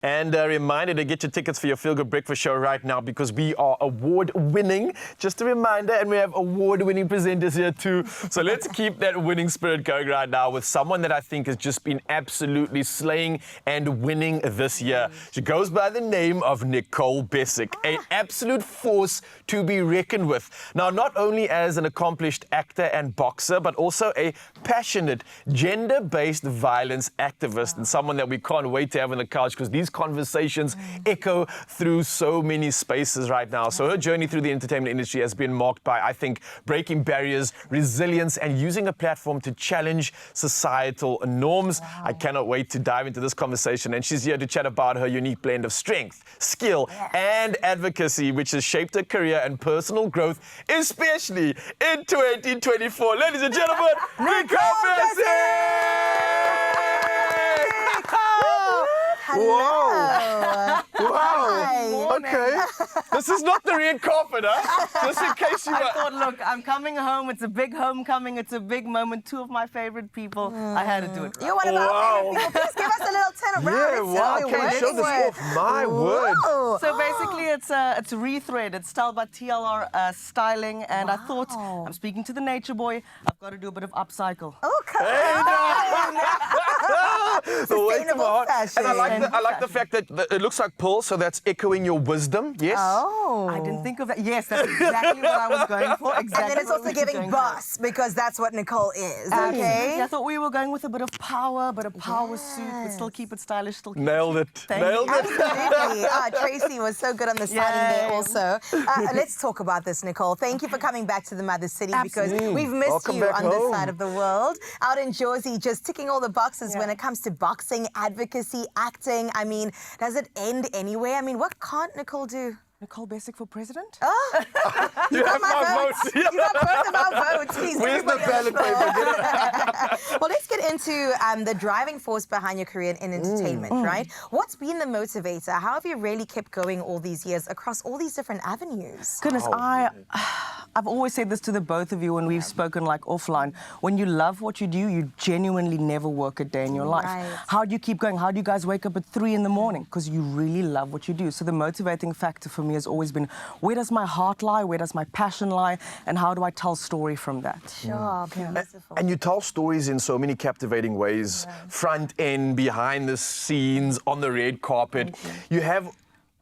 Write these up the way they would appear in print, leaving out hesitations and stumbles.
And a reminder to get your tickets for your Feel Good Breakfast show right now because we are award-winning. Just a reminder, and we have award-winning presenters here too. So let's keep that winning spirit going right now with someone that I think has just been absolutely slaying and winning this year. She goes by the name of Nicole Bessick, an absolute force to be reckoned with. Now, not only as an accomplished actor and boxer, but also a passionate gender-based violence activist and someone that we can't wait to have on the couch because these conversations echo through so many spaces right now. So her journey through the entertainment industry has been marked by, I think, breaking barriers, resilience, and using a platform to challenge societal norms. I cannot wait to dive into this conversation, and she's here to chat about her unique blend of strength, skill, and advocacy, which has shaped her career and personal growth, especially in 2024. Ladies and gentlemen, Nicole Bessick! Hello. Wow. Hi. Okay. This is not the red carpet, huh? Just in case you I were... thought, look, I'm coming home. It's a big homecoming. It's a big moment. Two of my favorite people. I had to do it right. You're one of our favorite people. Please give us a little turn around. Yeah, Let's wow. see what Okay, we're show this working off. My word. Whoa. So basically, it's Rethread. It's styled by TLR Styling. And I thought, I'm speaking to the nature boy. I've got to do a bit of upcycle. Oh, come on. The way to my heart. Fashion. And I like the fact that it looks like pearl, so that's echoing your wisdom. Yes. Oh. I didn't think of that. Yes, that's exactly what I was going for. Exactly. And then it's what also we were giving going boss because that's what Nicole is, for. okay? I thought we were going with a bit of power, but a power suit, but still keep it stylish, still keep Nailed it. Thank Nailed you. it. Absolutely. Tracy was so good on the styling there Yay. also. Let's talk about this, Nicole. Thank you for coming back to the Mother City because we've missed Welcome you back on home. this side of the world. Out in Jersey, just ticking all the boxes when it comes to boxing, advocacy, acting. I mean, does it end anywhere? I mean, what can't Nicole do? Nicole Bessick for president? Oh, You have my vote. You got both of our votes. Please, Where's the everybody on ballot paper? Get it? Well, let's get into the driving force behind your career in entertainment, right? What's been the motivator? How have you really kept going all these years across all these different avenues? Goodness, I've always said this to the both of you when we've spoken like offline. When you love what you do, you genuinely never work a day in your life. Right. How do you keep going? How do you guys wake up at 3 in the morning? Because you really love what you do. So the motivating factor for me has always been, where does my heart lie? Where does my passion lie? And how do I tell story from that? Sure, beautiful. And you tell stories in so many captivating ways, front end, behind the scenes, on the red carpet. You have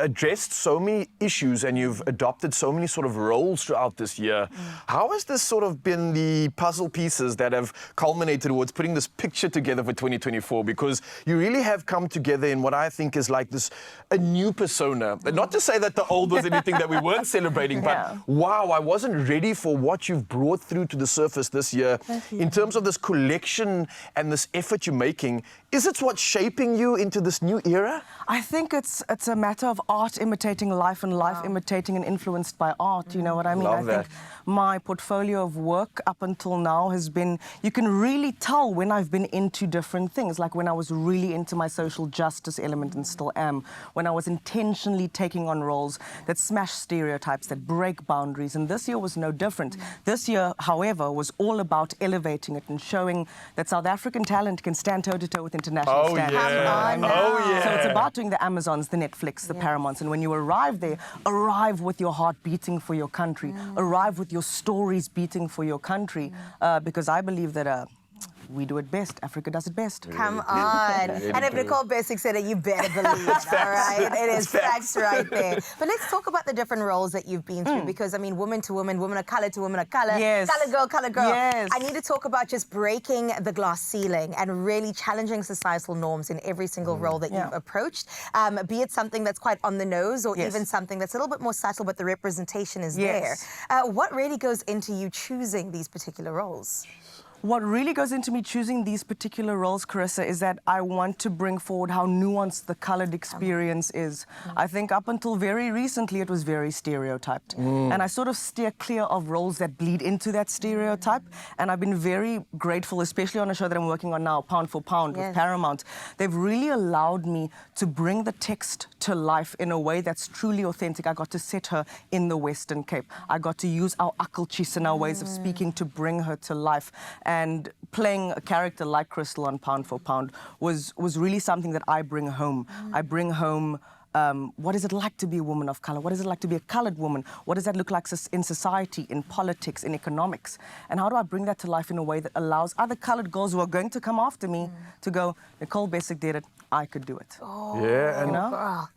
addressed so many issues and you've adopted so many sort of roles throughout this year. How has this sort of been the puzzle pieces that have culminated towards putting this picture together for 2024? Because you really have come together in what I think is like this, a new persona. Not to say that the old was anything that we weren't celebrating, but wow, I wasn't ready for what you've brought through to the surface this year. In terms of this collection and this effort you're making, is it what's shaping you into this new era? I think it's a matter of art imitating life and life imitating and influenced by art. You know what I mean? Love I think my portfolio of work up until now has been, you can really tell when I've been into different things, like when I was really into my social justice element and still am, when I was intentionally taking on roles that smash stereotypes, that break boundaries, and this year was no different. This year, however, was all about elevating it and showing that South African talent can stand toe-to-toe with international standards. So it's about doing the Amazons, the Netflix, the Paramounts, and when you arrive there, arrive with your heart beating for your country, arrive with your stories beating for your country, because I believe that we do it best. Africa does it best. Come on. And if Nicole Bessick said it, you better believe it, all right? It is facts right there. But let's talk about the different roles that you've been through, because, I mean, woman to woman, woman of color to woman of color, color girl. Yes. I need to talk about just breaking the glass ceiling and really challenging societal norms in every single role that you've approached, be it something that's quite on the nose or even something that's a little bit more subtle, but the representation is there. What really goes into you choosing these particular roles? What really goes into me choosing these particular roles, Carissa, is that I want to bring forward how nuanced the colored experience is. I think up until very recently, it was very stereotyped. And I sort of steer clear of roles that bleed into that stereotype. And I've been very grateful, especially on a show that I'm working on now, Pound for Pound with Paramount. They've really allowed me to bring the text to life in a way that's truly authentic. I got to set her in the Western Cape. I got to use our akkeltjies and our ways of speaking to bring her to life. And playing a character like Crystal on Pound for Pound was really something that I bring home. I bring home what is it like to be a woman of color? What is it like to be a colored woman? What does that look like in society, in politics, in economics? And how do I bring that to life in a way that allows other colored girls who are going to come after me to go, Nicole Bessick did it, I could do it. Yeah, and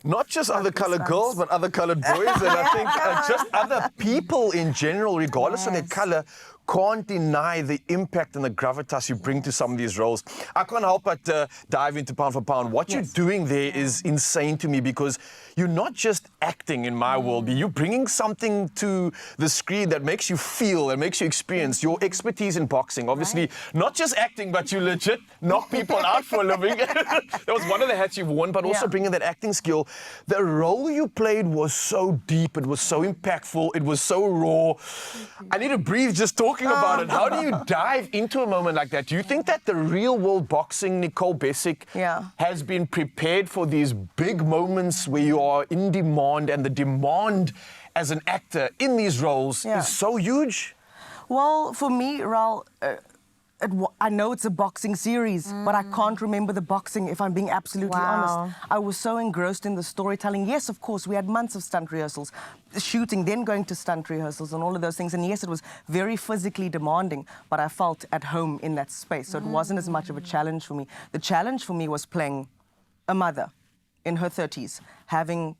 not just other colored girls, but other colored boys, and I think just other people in general, regardless of their color, can't deny the impact and the gravitas you bring to some of these roles. I can't help but dive into Pound for Pound. What you're doing there is insane to me, because you're not just acting in my world, you're bringing something to the screen that makes you feel and makes you experience. Your expertise in boxing, obviously, not just acting, but you legit knock people out for a living. That was one of the hats you've worn, but also bringing that acting skill. The role you played was so deep, it was so impactful, it was so raw. I need to breathe just talking about it. How do you dive into a moment like that? Do you think that the real world boxing Nicole Bessick has been prepared for these big moments where you are in demand, and the demand as an actor in these roles is so huge? Well, for me, Raul, I know it's a boxing series, but I can't remember the boxing, if I'm being absolutely honest. I was so engrossed in the storytelling. Yes, of course, we had months of stunt rehearsals, shooting, then going to stunt rehearsals and all of those things. And yes, it was very physically demanding, but I felt at home in that space. So it wasn't as much of a challenge for me. The challenge for me was playing a mother in her 30s, having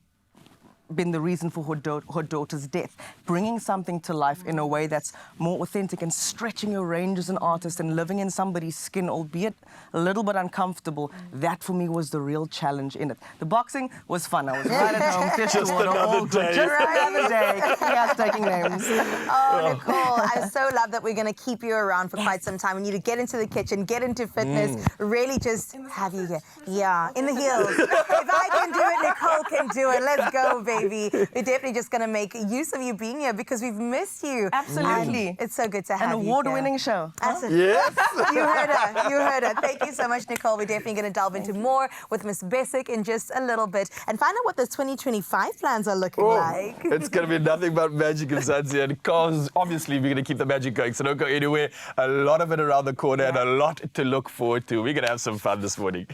been the reason for her daughter's death, bringing something to life in a way that's more authentic and stretching your range as an artist and living in somebody's skin, albeit a little bit uncomfortable. That for me was the real challenge in it. The boxing was fun. I was right at home, fish to water, all good. Just another day. Yes, taking names. Oh, Nicole, I so love that we're going to keep you around for quite some time. We need to get into the kitchen, get into fitness, really just have you here. Yeah, in the heels. If I can do it, Nicole can do it. Let's go, baby. We're definitely just going to make use of you being here, because we've missed you. Absolutely. And it's so good to have you. An award-winning show. Huh? Yes. You heard her. You heard her. Thank you so much, Nicole. We're definitely going to delve into more with Miss Bessick in just a little bit and find out what the 2025 plans are looking like. It's going to be nothing but magic in Zanzibar, because obviously we're going to keep the magic going, so don't go anywhere. A lot of it around the corner and a lot to look forward to. We're going to have some fun this morning.